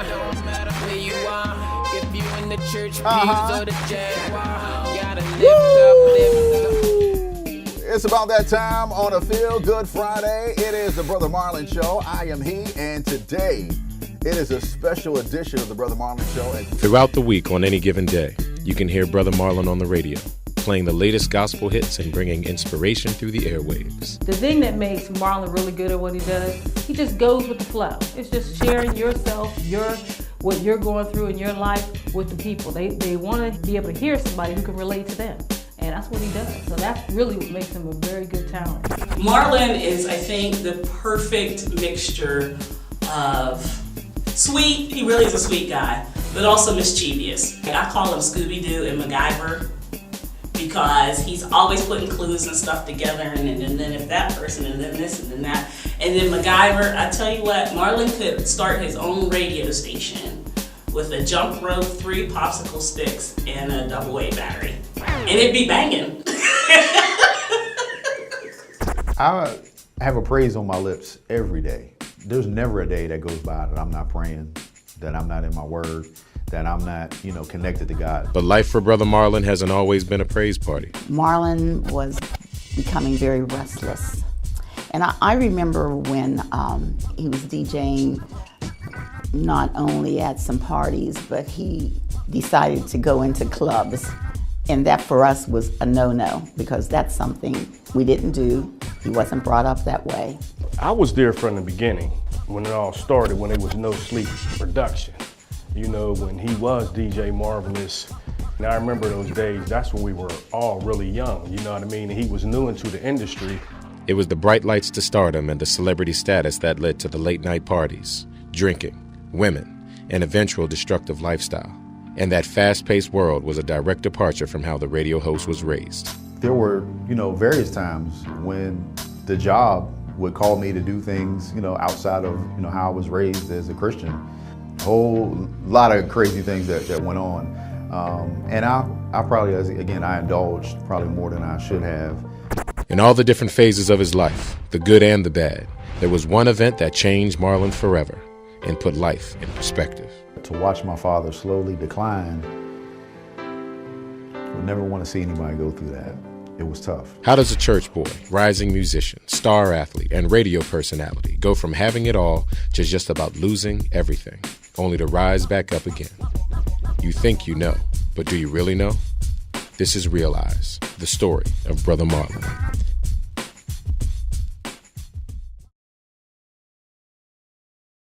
Don't matter where you are. If you in the church pews or the Jaguar, gotta lift up. It's about that time on a Feel Good Friday. It is the Brother Marlon Show. I am he, and today it is a special edition of the Brother Marlon Show. Throughout the week, on any given day, you can hear Brother Marlon on the radio, playing the latest gospel hits and bringing inspiration through the airwaves. The thing that makes Marlon really good at what he does, he just goes with the flow. It's just sharing yourself, what you're going through in your life with the people. They want to be able to hear somebody who can relate to them. And that's what he does. So that's really what makes him a very good talent. Marlon is, I think, the perfect mixture of sweet, he really is a sweet guy, but also mischievous. I call him Scooby-Doo and MacGyver because he's always putting clues and stuff together, and then if that person, and then this, and then that. And then MacGyver, I tell you what, Marlon could start his own radio station with a jump rope, 3 popsicle sticks, and a AA battery. And it'd be banging. I have a praise on my lips every day. There's never a day that goes by that I'm not praying, that I'm not in my word, that I'm not, connected to God. But life for Brother Marlon hasn't always been a praise party. Marlon was becoming very restless. And I remember when he was DJing not only at some parties, but he decided to go into clubs. And that for us was a no-no, because that's something we didn't do. He wasn't brought up that way. I was there from the beginning when it all started, when it was No Sleep production. When he was DJ Marvelous. And I remember those days, that's when we were all really young, you know what I mean? And he was new into the industry. It was the bright lights to stardom and the celebrity status that led to the late night parties, drinking, women, and eventual destructive lifestyle. And that fast-paced world was a direct departure from how the radio host was raised. There were, various times when the job would call me to do things, outside of, how I was raised as a Christian. A whole lot of crazy things that went on. And I probably, I indulged probably more than I should have. In all the different phases of his life, the good and the bad, there was one event that changed Marlon forever and put life in perspective. To watch my father slowly decline, I would never want to see anybody go through that. It was tough. How does a church boy, rising musician, star athlete, and radio personality go from having it all to just about losing everything, only to rise back up again? You think you know, but do you really know? This is Realize, the story of Brother Marlon.